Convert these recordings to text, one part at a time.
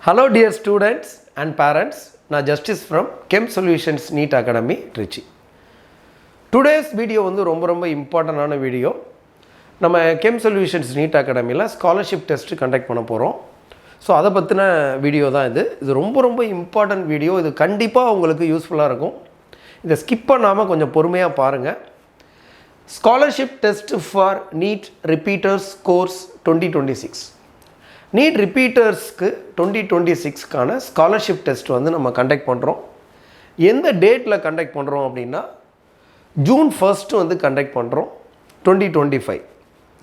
Hello dear students and parents, நான் Justice from Chem Solutions NEET Academy, Trichy. Today's video வந்து ரொம்ப இம்பார்ட்டன்டான video. நம்ம Chem Solutions NEET Academyல ஸ்காலர்ஷிப் டெஸ்ட் கண்டக்ட் பண்ண போகிறோம். ஸோ அதை பற்றின வீடியோ தான் இது ரொம்ப இம்பார்ட்டன்ட் வீடியோ. இது கண்டிப்பாக உங்களுக்கு யூஸ்ஃபுல்லாக இருக்கும். இதை ஸ்கிப் பண்ணாமல் கொஞ்சம் பொறுமையாக பாருங்கள். Scholarship test for NEET repeaters course 2026. NEET ரிப்பீட்டர்ஸ்க்கு 2026க்கான ஸ்காலர்ஷிப் டெஸ்ட் வந்து நம்ம கண்டக்ட் பண்ணுறோம். எந்த டேட்டில் கண்டக்ட் பண்ணுறோம் அப்படின்னா June 1 வந்து கண்டக்ட் பண்ணுறோம் 2025.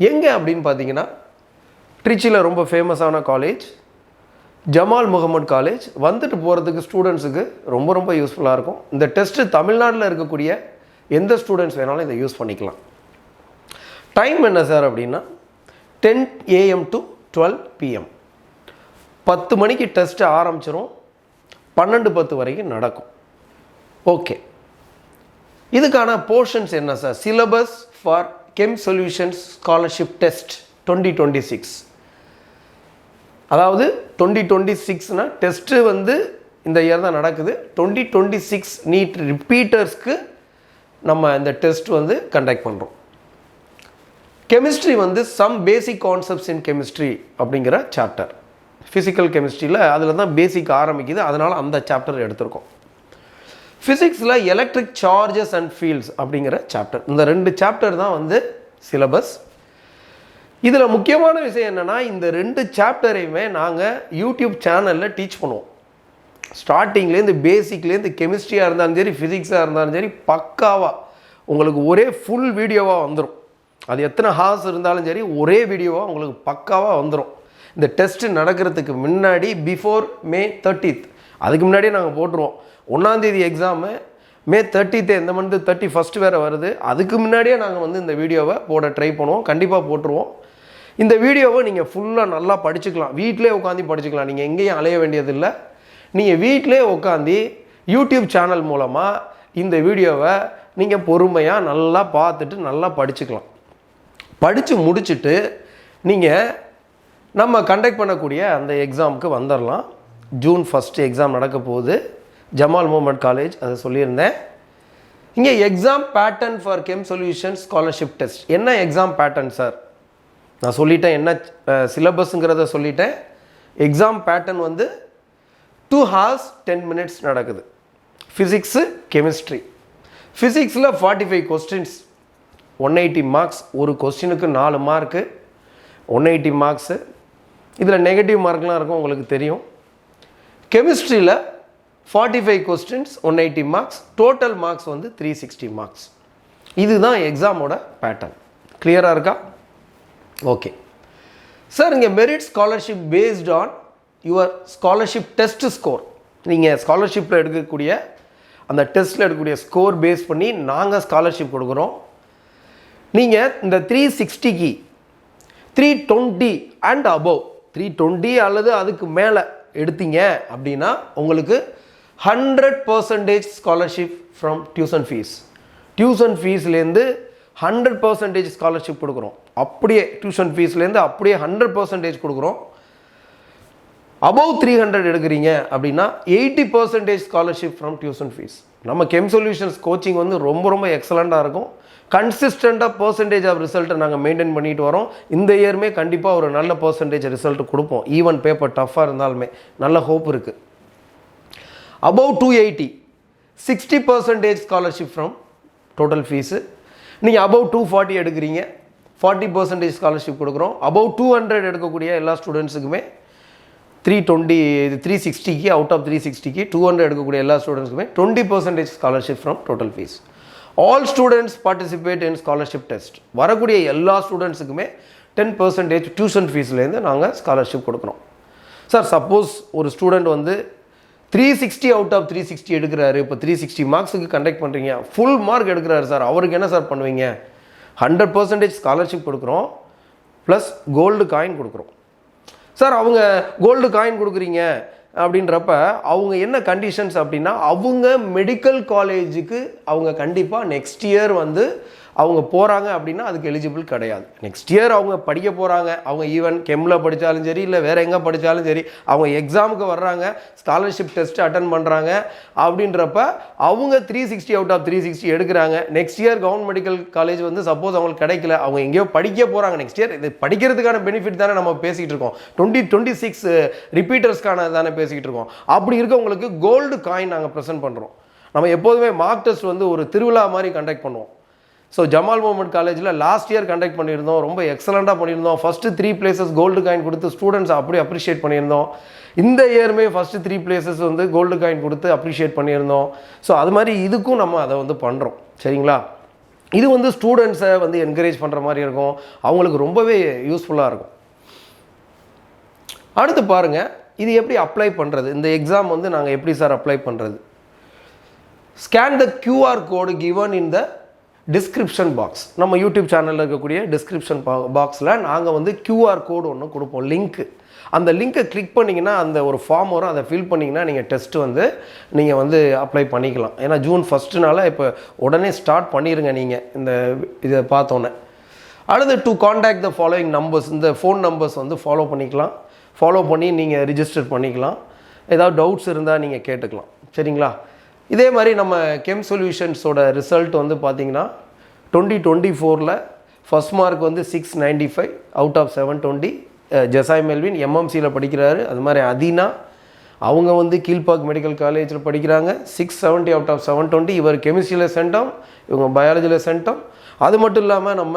எங்கே அப்படின்னு பார்த்தீங்கன்னா ட்ரிச்சியில் ரொம்ப ஃபேமஸான காலேஜ் ஜமால் முகமது காலேஜ். வந்துட்டு போகிறதுக்கு ஸ்டூடெண்ட்ஸுக்கு ரொம்ப யூஸ்ஃபுல்லாக இருக்கும். இந்த டெஸ்ட்டு தமிழ்நாட்டில் இருக்கக்கூடிய எந்த ஸ்டூடெண்ட்ஸ் வேணாலும் இதை யூஸ் பண்ணிக்கலாம். டைம் என்ன சார் அப்படின்னா 10 AM to 12 PM. 10 மணிக்கு டெஸ்ட்டு ஆரம்பிச்சிடும், 12:10 வரைக்கும் நடக்கும். ஓகே, இதுக்கான போர்ஷன்ஸ் என்ன sir? Syllabus for gem solutions scholarship test 2026. அதாவது 2026னா டெஸ்ட்டு வந்து இந்த இயர் தான் நடக்குது. 2026 நீட் ரிப்பீட்டர்ஸ்க்கு நம்ம இந்த டெஸ்ட் வந்து கண்டக்ட் பண்ணுறோம். கெமிஸ்ட்ரி வந்து some basic concepts in chemistry அப்படிங்கிற சாப்டர். ஃபிசிக்கல் கெமிஸ்ட்ரியில் அதில் தான் பேசிக் ஆரம்பிக்குது, அதனால் அந்த சாப்டர் எடுத்திருக்கோம். ஃபிசிக்ஸில் எலக்ட்ரிக் சார்ஜஸ் அண்ட் ஃபீல்ட்ஸ் அப்படிங்கிற சாப்டர். இந்த 2 சாப்டர் தான் வந்து சிலபஸ். இதில் முக்கியமான விஷயம் என்னென்னா, இந்த 2 சாப்டரையுமே நாங்கள் யூடியூப் சேனலில் டீச் பண்ணுவோம். ஸ்டார்டிங்லேருந்து பேசிக்லேருந்து கெமிஸ்ட்ரியாக இருந்தாலும் சரி, ஃபிசிக்ஸாக இருந்தாலும் சரி, பக்காவாக உங்களுக்கு ஒரே ஃபுல் வீடியோவாக வந்துடும். அது எத்தனை ஹார்ஸ் இருந்தாலும் சரி, ஒரே வீடியோவாக உங்களுக்கு பக்காவாக வந்துடும். இந்த டெஸ்ட்டு நடக்கிறதுக்கு முன்னாடி பிஃபோர் May 30th, அதுக்கு முன்னாடியே நாங்கள் போட்டுருவோம். 1ஆம் தேதி எக்ஸாமு, May 30th, இந்த மந்த்து 31st வேறு வருது. அதுக்கு முன்னாடியே நாங்கள் வந்து இந்த வீடியோவை போட ட்ரை பண்ணுவோம். கண்டிப்பாக போட்டுருவோம். இந்த வீடியோவை நீங்கள் ஃபுல்லாக நல்லா படிச்சுக்கலாம், வீட்டிலே உட்காந்து படிச்சுக்கலாம். நீங்கள் எங்கேயும் அலைய வேண்டியதில்லை. நீங்கள் வீட்டிலே உட்காந்து யூடியூப் சேனல் மூலமாக இந்த வீடியோவை நீங்கள் பொறுமையாக நல்லா பார்த்துட்டு நல்லா படிச்சுக்கலாம். படித்து முடிச்சுட்டு நீங்கள் நம்ம கண்டக்ட் பண்ணக்கூடிய அந்த எக்ஸாமுக்கு வந்துடலாம். June 1 எக்ஸாம் நடக்க போகுது, ஜமால் முகமது காலேஜ். அதை சொல்லியிருந்தேன். இங்கே exam pattern for gem solution scholarship test. என்ன எக்ஸாம் பேட்டர்ன் சார்? நான் சொல்லிட்டேன், என்ன சிலபஸுங்கிறத சொல்லிட்டேன். எக்ஸாம் பேட்டர்ன் வந்து 2 hours 10 minutes நடக்குது. Physics chemistry. ஃபிசிக்ஸில் 45 கொஸ்டின்ஸ், 180 மார்க்ஸ். ஒரு கொஸ்டினுக்கு 4 மார்க்கு, 180 மார்க்ஸு. இதில் நெகட்டிவ் மார்க்லாம் இருக்கும், உங்களுக்கு தெரியும். கெமிஸ்ட்ரியில் 45 கொஸ்டின்ஸ், 180 மார்க்ஸ். டோட்டல் மார்க்ஸ் வந்து 360 மார்க்ஸ். இதுதான் எக்ஸாமோட பேட்டர்ன். கிளியராக இருக்கா? ஓகே சார், இங்கே merit scholarship based on your scholarship test score. நீங்கள் ஸ்காலர்ஷிப்பில் எடுக்கக்கூடிய அந்த டெஸ்ட்டில் எடுக்கக்கூடிய ஸ்கோர் பேஸ் பண்ணி நாங்கள் ஸ்காலர்ஷிப் கொடுக்குறோம். நீங்கள் இந்த 360க்கு 320 அண்ட் அபவ், 320 அல்லது அதுக்கு மேலே எடுத்தீங்க அப்படின்னா உங்களுக்கு 100% scholarship from tuition fees. Tuition ஃபீஸ்லேருந்து 100% ஸ்காலர்ஷிப் கொடுக்குறோம். அப்படியே டியூஷன் ஃபீஸ்லேருந்து அப்படியே 100% கொடுக்குறோம். அபவ் 300 எடுக்கிறீங்க அப்படின்னா 80% ஸ்காலர்ஷிப் ஃப்ரம் டியூஷன் ஃபீஸ். நம்ம கெம் சொல்யூஷன்ஸ் கோச்சிங் வந்து ரொம்ப எக்ஸலண்ட்டாக இருக்கும். கன்சிஸ்டண்ட்டாக பர்சன்டேஜ் ஆஃப் ரிசல்ட்டை நாங்கள் மெயின்டைன் பண்ணிட்டு வரோம். இந்த இயருமே கண்டிப்பாக ஒரு நல்ல பர்சன்டேஜ் ரிசல்ட் கொடுப்போம். ஈவன் பேப்பர் டஃப்பாக இருந்தாலுமே நல்ல ஹோப் இருக்குது. Above 280 60% scholarship from total fees. நீங்கள் அபவ் 240 எடுக்கிறீங்க, 40% ஸ்காலர்ஷிப் கொடுக்குறோம். அபவ் 200 எடுக்கக்கூடிய எல்லா ஸ்டூடெண்ட்ஸுக்குமே 360க்கு அவுட் ஆஃப் 360க்கு 200 எடுக்கக்கூடிய எல்லா ஸ்டூடெண்ட்ஸுக்குமே 20% scholarship from total fees. All students participate in scholarship test. வரக்கூடிய எல்லா ஸ்டூடெண்ட்ஸுக்குமே 10% டியூஷன் ஃபீஸ்லேருந்து நாங்கள் ஸ்காலர்ஷிப் கொடுக்குறோம். சார், சப்போஸ் ஒரு ஸ்டூடெண்ட் வந்து 360 அவுட் ஆஃப் 360 எடுக்கிறாரு, இப்போ 360 மார்க்ஸுக்கு கண்டக்ட் பண்ணுறீங்க, ஃபுல் மார்க் எடுக்கிறாரு சார், அவருக்கு என்ன சார் பண்ணுவீங்க? 100% ஸ்காலர்ஷிப் கொடுக்குறோம், ப்ளஸ் கோல்டு காயின் கொடுக்குறோம். சார், அவங்க கோல்டு காயின் கொடுக்குறீங்க அப்படின்றப்ப அவங்க என்ன கண்டிஷன்ஸ் அப்படின்னா, அவங்க மெடிக்கல் காலேஜுக்கு அவங்க கண்டிப்பாக நெக்ஸ்ட் இயர் வந்து அவங்க போகிறாங்க அப்படின்னா அதுக்கு எலிஜிபிள் கிடையாது. நெக்ஸ்ட் இயர் அவங்க படிக்க போகிறாங்க, அவங்க ஈவன் கெம்மில் படித்தாலும் சரி இல்லை வேறு எங்கே படித்தாலும் சரி, அவங்க எக்ஸாமுக்கு வர்றாங்க, ஸ்காலர்ஷிப் டெஸ்ட் அட்டன் பண்ணுறாங்க அப்படின்றப்ப அவங்க 360 அவுட் ஆஃப் 360 எடுக்கிறாங்க. Next year government medical college வந்து சப்போஸ் அவங்களுக்கு கிடைக்கல, அவங்க எங்கேயோ படிக்க போகிறாங்க நெக்ஸ்ட் இயர், இது படிக்கிறதுக்கான பெனிஃபிட் தானே நம்ம பேசிகிட்டு இருக்கோம், 2026 ரிப்பீட்டர்ஸ்க்கான தானே பேசிக்கிட்டு இருக்கோம். அப்படி இருக்கவங்களுக்கு கோல்டு காயின் நாங்கள் ப்ரெசென்ட் பண்ணுறோம். நம்ம எப்போதுமே மார்க் டெஸ்ட் வந்து ஒரு திருவிழா மாதிரி கண்டக்ட் பண்ணுவோம். ஸோ ஜமால் முஹம்மது காலேஜில் லாஸ்ட் இயர் கண்டக்ட் பண்ணியிருந்தோம், ரொம்ப எக்ஸலண்ட்டாக பண்ணியிருந்தோம். ஃபஸ்ட்டு 3 places கோல்டு காயின் கொடுத்து ஸ்டூடெண்ட்ஸ் அப்படி அப்ரிஷியேட் பண்ணியிருந்தோம். இந்த இயருமே ஃபஸ்ட்டு 3 places வந்து கோல்டு காயின் கொடுத்து அப்ரிஷியேட் பண்ணியிருந்தோம். ஸோ அது மாதிரி இதுக்கும் நம்ம அதை வந்து பண்ணுறோம். சரிங்களா? இது வந்து ஸ்டூடெண்ட்ஸை வந்து என்கரேஜ் பண்ணுற மாதிரி இருக்கும், அவங்களுக்கு ரொம்பவே யூஸ்ஃபுல்லாக இருக்கும். அடுத்து பாருங்கள், இது எப்படி அப்ளை பண்ணுறது, இந்த எக்ஸாம் வந்து நாங்கள் எப்படி சார் அப்ளை பண்ணுறது? Scan the QR code given in the description box. நம்ம யூடியூப் சேனலில் இருக்கக்கூடிய டிஸ்கிரிப்ஷன் பாக்ஸில் நாங்கள் வந்து QR கோடு ஒன்று கொடுப்போம், லிங்க்கு. அந்த லிங்க்கை கிளிக் பண்ணிங்கன்னா அந்த ஒரு ஃபார்ம் வரும், அதை ஃபில் பண்ணிங்கன்னா நீங்கள் டெஸ்ட்டு வந்து நீங்கள் வந்து அப்ளை பண்ணிக்கலாம். ஏன்னா ஜூன் 1 இப்போ உடனே ஸ்டார்ட் பண்ணிடுங்க நீங்கள் இந்த இதை பார்த்தோன்னே. அடுத்து to contact the following numbers, இந்த ஃபோன் நம்பர்ஸ் வந்து ஃபாலோ பண்ணிக்கலாம். ஃபாலோ பண்ணி நீங்கள் ரிஜிஸ்டர் பண்ணிக்கலாம். ஏதாவது டவுட்ஸ் இருந்தால் நீங்கள் கேட்டுக்கலாம். சரிங்களா? இதே மாதிரி நம்ம கெம் சொல்யூஷன்ஸோட ரிசல்ட் வந்து பார்த்திங்கன்னா 2024 ஃபஸ்ட் மார்க் வந்து 695 அவுட் ஆஃப் 720. ஜெசாய் மெல்வின் எம்எம்சியில் படிக்கிறாரு. அது மாதிரி அதீனா அவங்க வந்து கீழ்பாக் மெடிக்கல் காலேஜில் படிக்கிறாங்க, 670 அவுட் ஆஃப் 720. இவர் கெமிஸ்ட்ரியில் சென்டம், இவங்க பயாலஜியில் சென்டம். அது மட்டும் இல்லாமல் நம்ம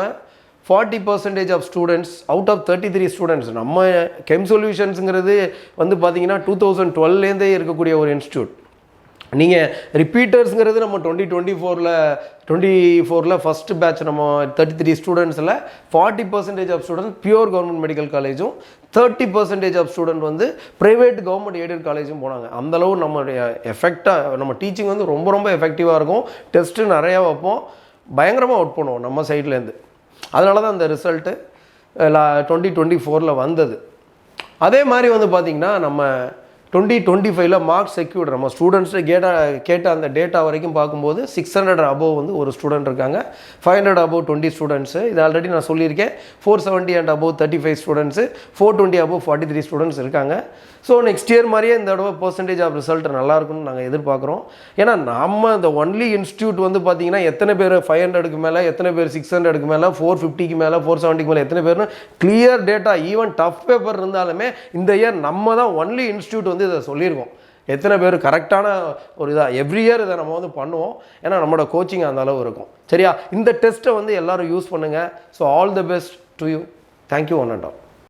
40% of students out of 33 students. நம்ம கெம் சொல்யூஷன்ஸுங்கிறது வந்து பார்த்திங்கன்னா 2012லேருந்தே இருக்கக்கூடிய ஒரு இன்ஸ்டியூட். நீங்கள் ரிப்பீட்டர்ஸுங்கிறது நம்ம 2024 ஃபஸ்ட்டு பேட்ச் நம்ம 33 ஸ்டூடெண்ட்ஸில் 40% of students pure government medical காலேஜும் 30% ஆஃப் ஸ்டூடெண்ட் வந்து ப்ரைவேட் கவர்மெண்ட் எய்டட் காலேஜும் போனாங்க. அந்தளவு நம்மளுடைய எஃபெக்டாக நம்ம டீச்சிங் வந்து ரொம்ப ரொம்ப எஃபெக்டிவாக இருக்கும். டெஸ்ட்டு நிறையா வைப்போம், பயங்கரமாக அவுட் பண்ணுவோம் நம்ம சைட்லேருந்து. அதனால தான் அந்த ரிசல்ட்டு 2024 வந்தது. அதே மாதிரி வந்து பார்த்திங்கன்னா நம்ம 2025 மார்க் செக்யூர்ட் நம்ம ஸ்டூடெண்ட்ஸு கேட்ட அந்த டேட்டா வரைக்கும் பார்க்கும்போது 600 அபோவ் வந்து ஒரு ஸ்டூடெண்ட் இருக்காங்க, 500 அபோவ் 20 ஸ்டூடெண்ட்ஸு. இது ஆல்ரெடி நான் சொல்லியிருக்கேன். 470 and above 35 students, 420 above 43 students இருக்காங்க. ஸோ நெக்ஸ்ட் இயர் மாதிரியே இந்த தடவை பர்சன்டேஜ் ஆஃப் ரிசல்ட் நல்லாயிருக்குன்னு நாங்கள் எதிர்பார்க்குறோம். ஏன்னா நம்ம இந்த ஒன்லி இன்ஸ்டியூட் வந்து பார்த்திங்கன்னா எத்தனை பேர் 500க்கு மேலே, எத்தனை பேர் 600க்கு மேலே, 450க்கு மேலே, 470க்கு மேலே எத்தனை பேர்னு clear data, even tough paper இருந்தாலுமே இந்த இயர் நம்ம தான் ஒன்லி இன்ஸ்டியூட் வந்து இதை சொல்லியிருக்கோம். எத்தனை பேர் கரெக்டான ஒரு இதாக எவ்ரி இயர் இதை நம்ம வந்து பண்ணுவோம். ஏன்னா நம்மளோட கோச்சிங் அந்த அளவு இருக்கும். சரியா? இந்த டெஸ்ட்டை வந்து எல்லோரும் யூஸ் பண்ணுங்கள். So all the best to you. Thank you one and all.